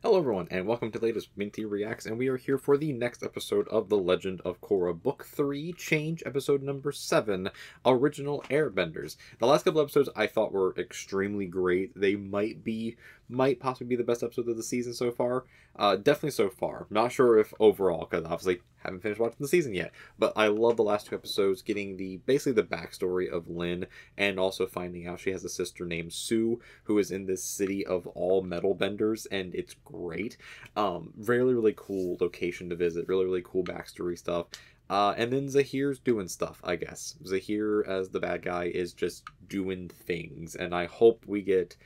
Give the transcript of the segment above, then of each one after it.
Hello everyone, and welcome to the latest Minty Reacts, and we are here for the next episode of The Legend of Korra, Book 3, Change, episode number 7, Original Airbenders. The last couple episodes I thought were extremely great. They might possibly be the best episode of the season so far. Definitely so far. Not sure if overall, because obviously haven't finished watching the season yet. But I love the last two episodes, getting basically the backstory of Lin, and also finding out she has a sister named Sue, who is in this city of all metal benders, and it's great. Really cool location to visit. Really cool backstory stuff. And then Zahir's doing stuff, I guess. Zahir, as the bad guy, is just doing things, and I hope we get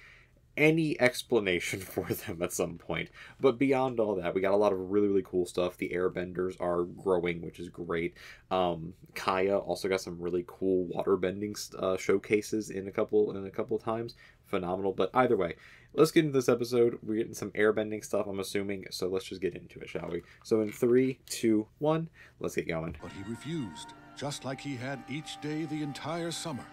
any explanation for them at some point. But beyond all that, we got a lot of really cool stuff. The Airbenders are growing, which is great. Kaya also got some really cool waterbending showcases in a couple of times. Phenomenal. But either way, let's get into this episode. We're getting some airbending stuff, I'm assuming, so let's just get into it, shall we? So in 3, 2, 1, let's get going. But he refused, just like he had each day the entire summer.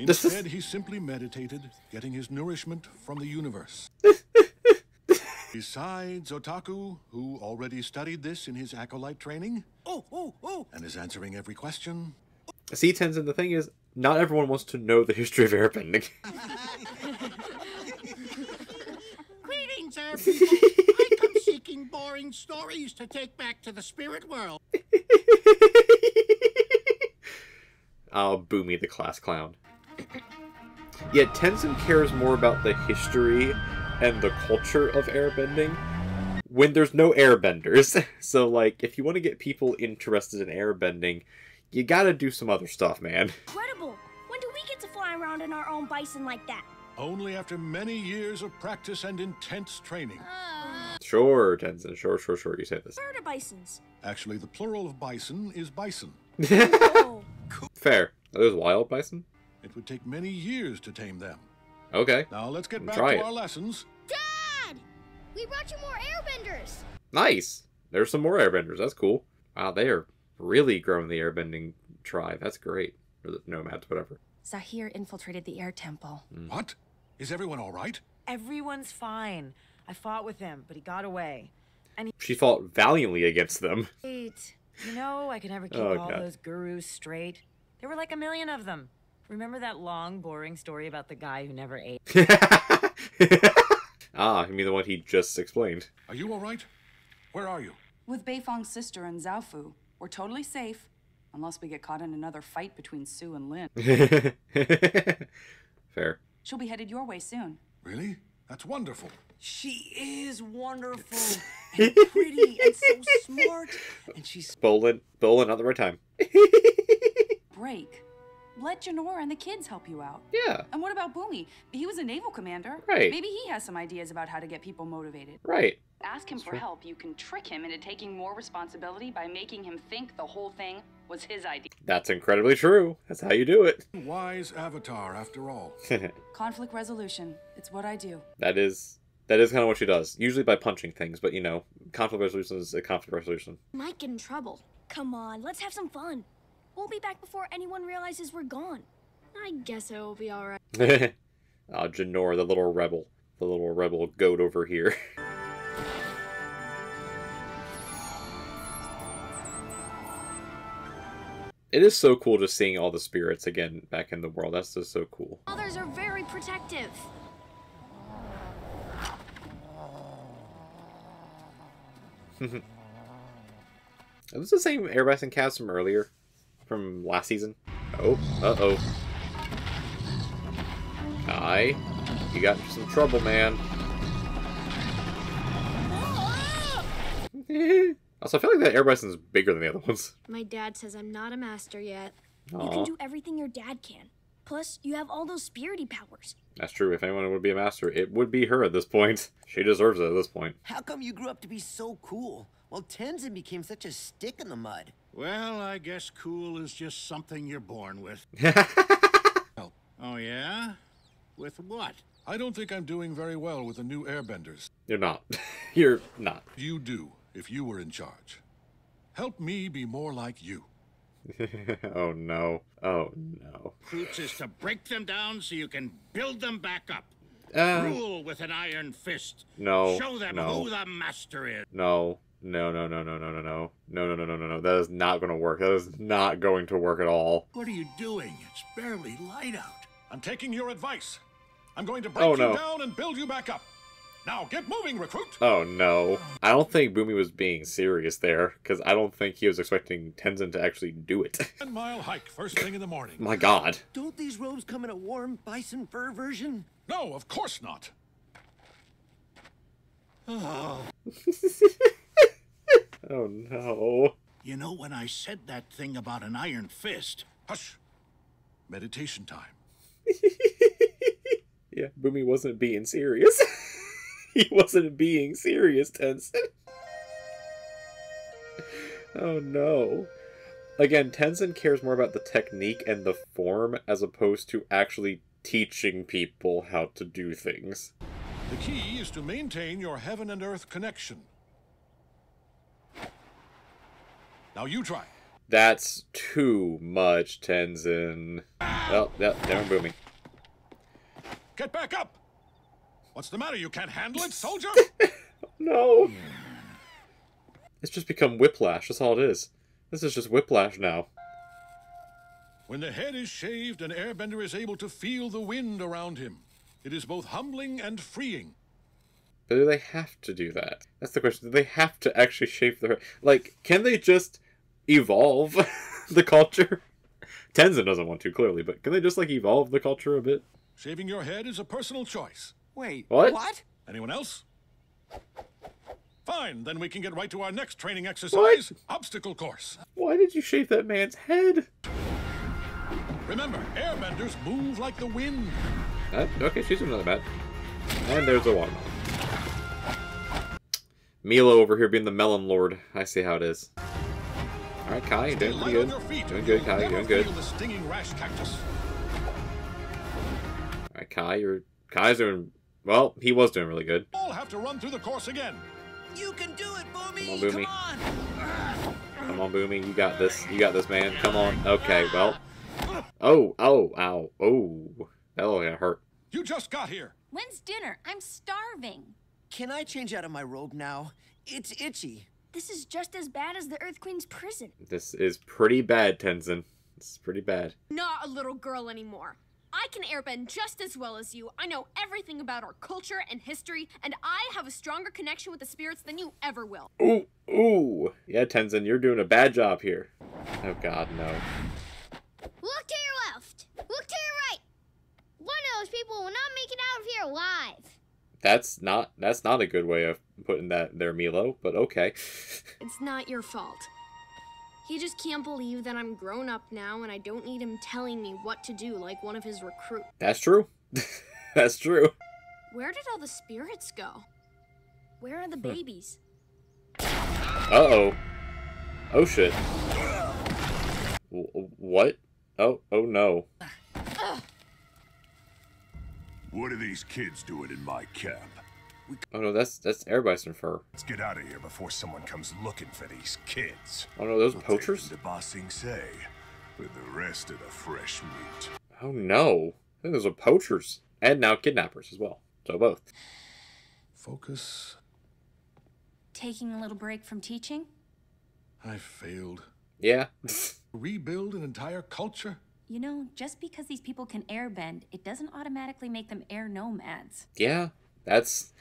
Instead, he simply meditated, getting his nourishment from the universe. Besides Otaku, who already studied this in his acolyte training, and is answering every question. See, Tenzin, the thing is, not everyone wants to know the history of airbending. Greetings, people. I come seeking boring stories to take back to the spirit world. Oh, Boomy the class clown. Yeah, Tenzin cares more about the history and the culture of airbending when there's no airbenders. So, like, if you want to get people interested in airbending, you gotta do some other stuff, man. Incredible! When do we get to fly around in our own bison like that? Only after many years of practice and intense training. Sure, Tenzin. Sure. You say this. Where are the bisons? Actually, the plural of bison is bison. Oh. Fair. Are those wild bison? It would take many years to tame them. Okay. Now let's get back Try to it. our lessons. Dad! We brought you more airbenders! Nice! There's some more airbenders. That's cool. Wow, they are really growing the airbending tribe. That's great. Or the nomads, whatever. Zahir infiltrated the air temple. What? Is everyone all right? Everyone's fine. I fought with him, but he got away. And She fought valiantly against them. ate. You know, I could never keep Oh, all God. those gurus straight. There were like 1 million of them. Remember that long, boring story about the guy who never ate? Ah, you mean the one he just explained. Are you all right? Where are you? With Beifong's sister and Zhaofu, we're totally safe. Unless we get caught in another fight between Sue and Lin. Fair. She'll be headed your way soon. Really? That's wonderful. She is wonderful and pretty and so smart. And she's Bowling at the right time. Break. Let Janora and the kids help you out. Yeah, And what about Boomy? He was a naval commander. Right. Maybe he has some ideas about how to get people motivated. right. Ask him for true. help. You can trick him into taking more responsibility by making him think the whole thing was his idea. That's incredibly true. That's how you do it. Wise avatar, after all. Conflict resolution. It's what I do. That is kind of what she does. Usually by punching things, but you know, conflict resolution is a conflict resolution. Might get in trouble. Come on, let's have some fun. We'll be back before anyone realizes we're gone. I guess it will be alright. Janor, the little rebel goat over here. It is so cool just seeing all the spirits again back in the world. That's just so cool. Others are very protective. Is this the same Air Bison cast from earlier? From last season? Oh, uh-oh. Kai, you got into some trouble, man. Also, I feel like that Air Bison's bigger than the other ones. My dad says I'm not a master yet. You Aw. can do everything your dad can. Plus, you have all those spirity powers. That's true. If anyone would be a master, it would be her at this point. She deserves it at this point. How come you grew up to be so cool, while Tenzin became such a stick in the mud? Well, I guess cool is just something you're born with. Oh, yeah? With what? I don't think I'm doing very well with the new airbenders. You're not. You're not. You do, if you were in charge. Help me be more like you. Oh no. Oh no. Krew's is to break them down so you can build them back up. Rule with an iron fist. No. Show them who the master is. No. No. That is not going to work. That is not going to work at all. What are you doing? It's barely light out. I'm taking your advice. I'm going to break you down and build you back up. Now get moving, recruit! Oh no. I don't think Boomy was being serious there, because I don't think he was expecting Tenzin to actually do it. 10-mile hike first thing in the morning. My god. Don't these robes come in a warm bison fur version? No, of course not. Oh. Oh no. You know, when I said that thing about an iron fist... Hush. Meditation time. Yeah, Boomy wasn't being serious. He wasn't being serious, Tenzin. Oh no. Again, Tenzin cares more about the technique and the form as opposed to actually teaching people how to do things. The key is to maintain your heaven and earth connection. Now you try. That's too much, Tenzin. Oh, yep, there went Boomy. Get back up! What's the matter? You can't handle it, soldier? No. It's just become whiplash. That's all it is. This is just whiplash now. When the head is shaved, an airbender is able to feel the wind around him. It is both humbling and freeing. But do they have to do that? That's the question. Do they have to actually shave their... Like, can they just evolve the culture? Tenzin doesn't want to, clearly, but can they just, like, evolve the culture a bit? Shaving your head is a personal choice. Wait, what? Anyone else? Fine, then we can get right to our next training exercise, obstacle course. Why did you shave that man's head? Remember, airbenders move like the wind. Okay, she's another bad. And there's a watermelon. Milo over here being the melon lord. I see how it is. Alright, Kai, you're doing pretty good. Doing good, Kai, you're doing good. The stinging rash cactus. Alright, Kai's doing... Well, he was doing really good. All have to run through the course again. You can do it, Boomy! Come on, Boomy. Come on! Come on, Boomy. You got this. You got this, man. Come on. Okay, well. Oh, ow. Oh. That looked like it hurt. You just got here. When's dinner? I'm starving. Can I change out of my robe now? It's itchy. This is just as bad as the Earth Queen's prison. This is pretty bad, Tenzin. This is pretty bad. Not a little girl anymore. I can airbend just as well as you. I know everything about our culture and history, and I have a stronger connection with the spirits than you ever will. Ooh. Yeah, Tenzin, you're doing a bad job here. Oh, God, no. Look to your left. Look to your right. One of those people will not make it out of here alive. That's not a good way of putting that there, Milo, but okay. It's not your fault. He just can't believe that I'm grown up now and I don't need him telling me what to do like one of his recruits. That's true. That's true. Where did all the spirits go? Where are the babies? Uh-oh. Oh, shit. What? Oh no. What are these kids doing in my camp? Oh no, that's air bison fur. Let's get out of here before someone comes looking for these kids. Oh no, those are We'll poachers? take them to Ba Sing Se with the rest of the fresh meat. Oh no. I think those are poachers. And now kidnappers as well. So both. Focus. Taking a little break from teaching? I failed. Yeah. Rebuild an entire culture? You know, just because these people can airbend, it doesn't automatically make them air nomads. Yeah, that's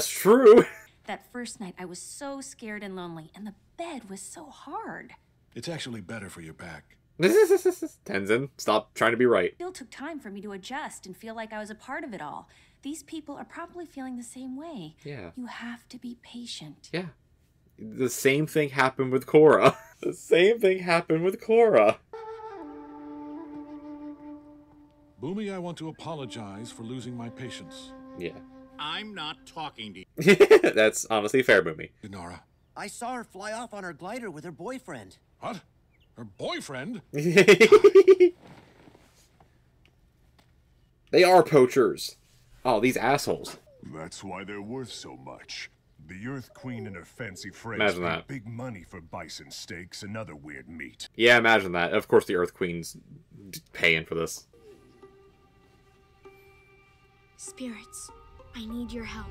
true. That first night, I was so scared and lonely, and the bed was so hard. It's actually better for your back. Tenzin, stop trying to be right. It still took time for me to adjust and feel like I was a part of it all. These people are probably feeling the same way. Yeah. You have to be patient. Yeah. The same thing happened with Korra. The same thing happened with Korra. Boomy, I want to apologize for losing my patience. Yeah. I'm not talking to you. That's honestly fair, Boomy. Dinara. I saw her fly off on her glider with her boyfriend. What? Her boyfriend? They are poachers. Oh, these assholes. That's why they're worth so much. The Earth Queen and her fancy friends Imagine pay that. big money for bison steaks and other weird meat. Yeah, imagine that. Of course the Earth Queen's paying for this. Spirits, I need your help.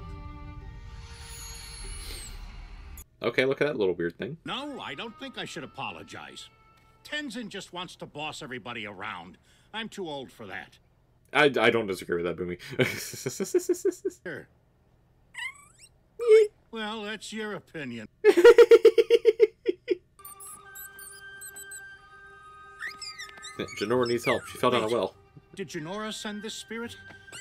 Okay, look at that little weird thing. No, I don't think I should apologize. Tenzin just wants to boss everybody around. I'm too old for that. I don't disagree with that, Boomy. Sure. Well, that's your opinion. Jinora needs help. She fell down a well. Did Jinora send this spirit?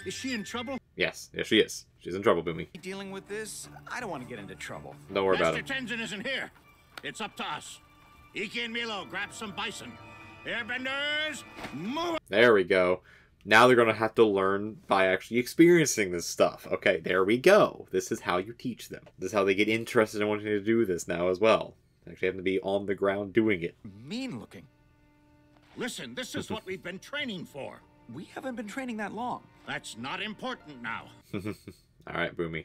Is she in trouble? Yes, she is. She's in trouble, Boomy. Dealing with this, I don't want to get into trouble. Don't worry about it. Master Tenzin isn't here. It's up to us. Iki and Milo, grab some bison. Airbenders, move! There we go. Now they're going to have to learn by actually experiencing this stuff. Okay, there we go. This is how you teach them. This is how they get interested in wanting to do this now as well. Actually having to be on the ground doing it. Mean looking. Listen, this is what we've been training for. We haven't been training that long. That's not important now. Alright, Boomy.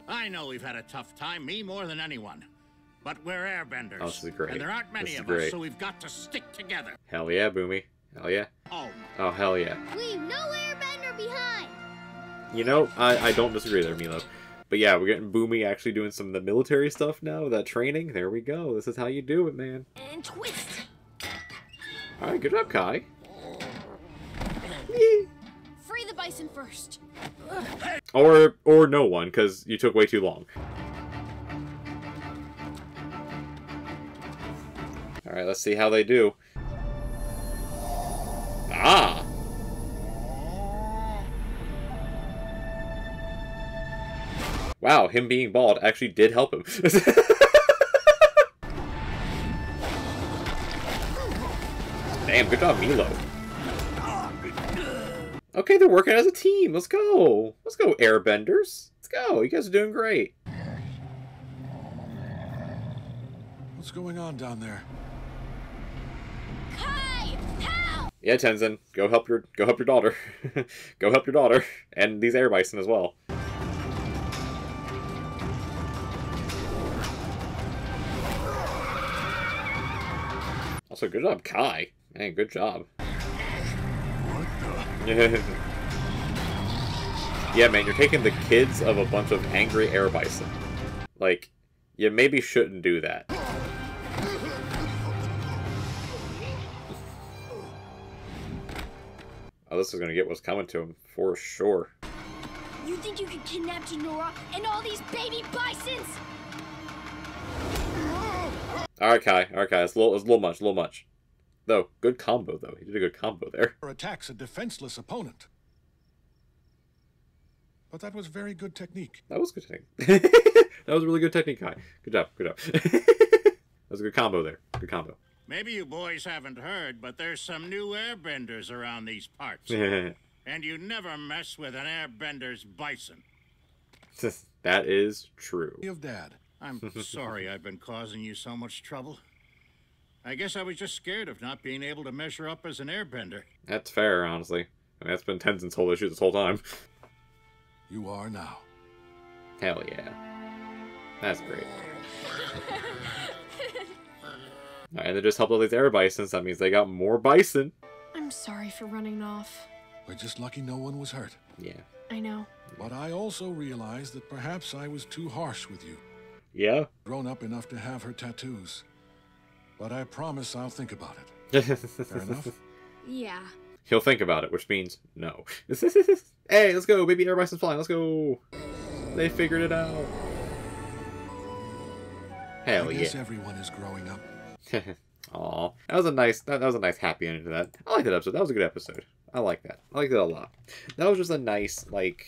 I know we've had a tough time, me more than anyone. But we're airbenders. Oh, this is great. And there aren't many of us, so we've got to stick together. Hell yeah, Boomy. Hell yeah. Oh, hell yeah. Leave no airbender behind. You know, I don't disagree there, Milo. But yeah, we're getting Boomy actually doing some of the military stuff now, that training. There we go. This is how you do it, man. And twist. Alright, good job, Kai. Free the bison first. Or no one, because you took way too long. Alright, let's see how they do. Ah! Wow, him being bald actually did help him. Damn, good job, Milo. Okay, they're working as a team. Let's go. Let's go, Airbenders. Let's go. You guys are doing great. What's going on down there? Kai, help! Yeah, Tenzin, go help your daughter. Go help your daughter and these air bison as well. Also, good job, Kai. Man, good job. Yeah, man, you're taking the kids of a bunch of angry air bison. Like, you maybe shouldn't do that. Oh, this is gonna get what's coming to him, for sure. You think you could kidnap Jinora and all these baby bisons? Alright, Kai. Alright, Kai. It's a little much. Though, good combo, though. He did a good combo there. Attacks a defenseless opponent. But that was very good technique. That was good technique. That was really good technique, Kai. Good job. That was a good combo there. Good combo. Maybe you boys haven't heard, but there's some new airbenders around these parts. And you never mess with an airbender's bison. That is true. Of Dad. I'm sorry I've been causing you so much trouble. I guess I was just scared of not being able to measure up as an airbender. That's fair, honestly. I mean, that's been Tenzin's whole issue this whole time. You are now. Hell yeah. That's great. Alright, and they just helped all these air bisons. That means they got more bison. I'm sorry for running off. We're just lucky no one was hurt. Yeah. I know. But I also realized that perhaps I was too harsh with you. Yeah? Grown up enough to have her tattoos. But I promise I'll think about it. Fair enough? Yeah. He'll think about it, which means no. Hey, let's go, baby air bison's flying, let's go. They figured it out. Hell I yeah. guess everyone is growing up. Aw, that was a nice happy ending to that. I like that episode. That was a good episode. I like that. I like that a lot. That was just a nice, like,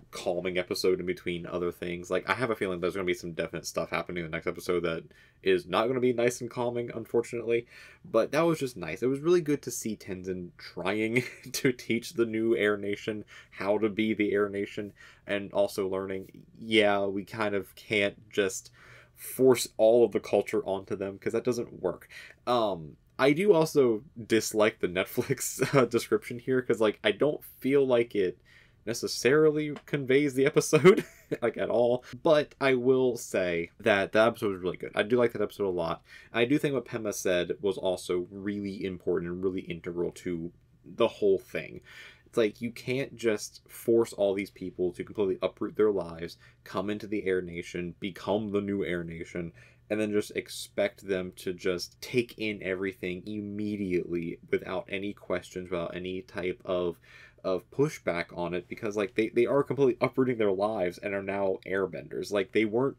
calming episode in between other things. Like, I have a feeling there's going to be some definite stuff happening in the next episode that is not going to be nice and calming, unfortunately. But that was just nice. It was really good to see Tenzin trying to teach the new Air Nation how to be the Air Nation, and also learning, yeah, we kind of can't just force all of the culture onto them, because that doesn't work. I do also dislike the Netflix description here, because, like, I don't feel like it necessarily conveys the episode, like, at all. But I will say that the episode was really good. I do like that episode a lot. I do think what Pema said was also really important and really integral to the whole thing. It's like, you can't just force all these people to completely uproot their lives, come into the Air Nation, become the new Air Nation, and then just expect them to just take in everything immediately without any questions, without any type of pushback on it, because like they are completely uprooting their lives and are now airbenders. Like they weren't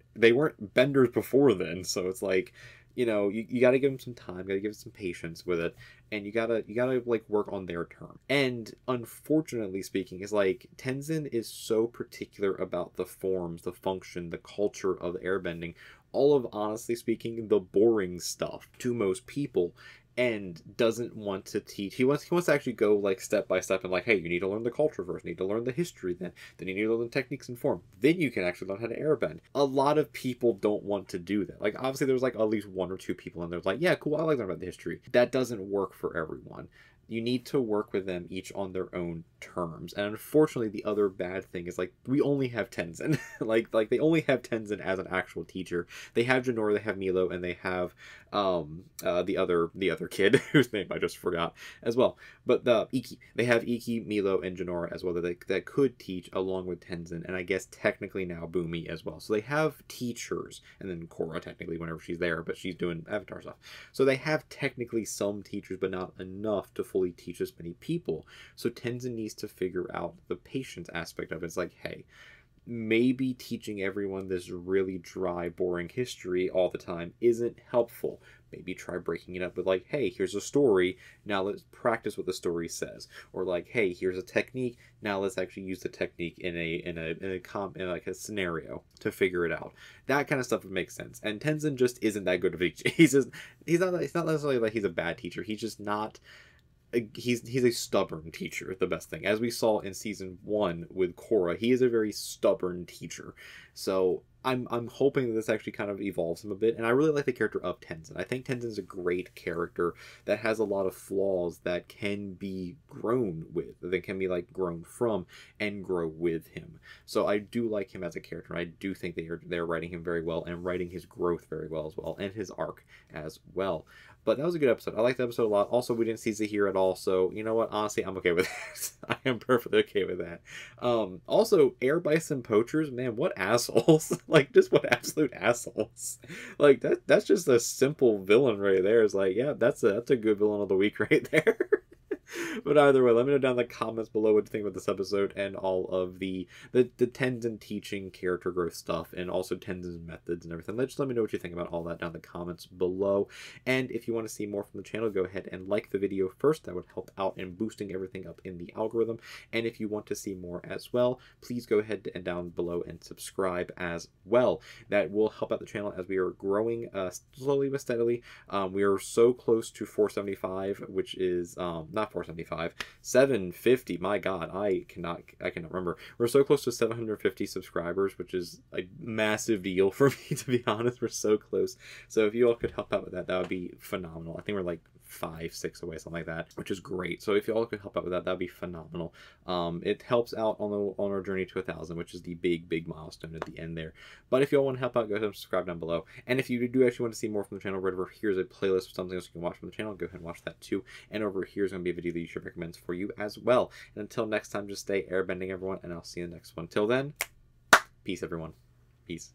benders before then, so it's like, you know, you got to give them some time, got to give them some patience with it, and you gotta like work on their term. And unfortunately speaking, is like Tenzin is so particular about the forms, the function, the culture of airbending, all of, honestly speaking, the boring stuff to most people, and doesn't want to teach. He wants to actually go like step by step and like, hey, you need to learn the culture first, you need to learn the history, then you need to learn the techniques and form, then you can actually learn how to airbend. A lot of people don't want to do that. Like, obviously there's like at least one or two people and they're like, yeah, cool, I like learning about the history. That doesn't work for everyone. You need to work with them each on their own terms. And unfortunately, the other bad thing is, like, we only have Tenzin. like they only have Tenzin as an actual teacher. They have Jinora, they have Milo, and they have the other kid whose name I just forgot as well. But the Iki. They have Iki, Milo, and Jinora as well that could teach along with Tenzin, and I guess technically now Bumi as well. So they have teachers, and then Korra technically whenever she's there, but she's doing Avatar stuff. So they have technically some teachers, but not enough to fully teach as many people. So Tenzin needs to figure out the patience aspect of it. It's like, hey, maybe teaching everyone this really dry, boring history all the time isn't helpful. Maybe try breaking it up with like, hey, here's a story, now let's practice what the story says. Or like, hey, here's a technique, now let's actually use the technique in a scenario to figure it out. That kind of stuff would make sense. And Tenzin just isn't that good of a teacher. It's not necessarily like he's a bad teacher. He's just not. He's a stubborn teacher, the best thing. As we saw in season 1 with Korra, he is a very stubborn teacher. So I'm hoping that this actually kind of evolves him a bit. And I really like the character of Tenzin. I think Tenzin's a great character that has a lot of flaws that can be grown with, that can be like grown from and grow with him. So I do like him as a character. I do think they're writing him very well and writing his growth very well as well, and his arc as well. But that was a good episode. I liked the episode a lot. Also, we didn't see Zahir at all, so you know what? Honestly, I'm okay with that. I am perfectly okay with that. Also, Air Bison Poachers, man, what assholes. Like, just what absolute assholes. Like, that's just a simple villain right there. It's like, yeah, that's a good villain of the week right there. But either way, let me know down in the comments below what you think about this episode and all of the Tenzin teaching, character growth stuff, and also Tenzin's methods and everything. Just let me know what you think about all that down in the comments below. And if you want to see more from the channel, go ahead and like the video first. That would help out in boosting everything up in the algorithm. And if you want to see more as well, please go ahead and down below and subscribe as well. That will help out the channel as we are growing slowly but steadily. We are so close to 475, which is not 475, 750. My god, I cannot remember. We're so close to 750 subscribers, which is a massive deal for me, to be honest. We're so close. So if you all could help out with that, that would be phenomenal. I think we're like 5, 6 away, something like that, which is great. So if you all could help out with that, that'd be phenomenal. It helps out on our journey to 1,000, which is the big milestone at the end there. But if you all want to help out, go ahead and subscribe down below. And if you do actually want to see more from the channel, right over here's a playlist of something else you can watch from the channel. Go ahead and watch that too. And over here is going to be a video that YouTube recommends for you as well. And until next time, just stay airbending, everyone, and I'll see you in the next one. Till then, peace, everyone. Peace.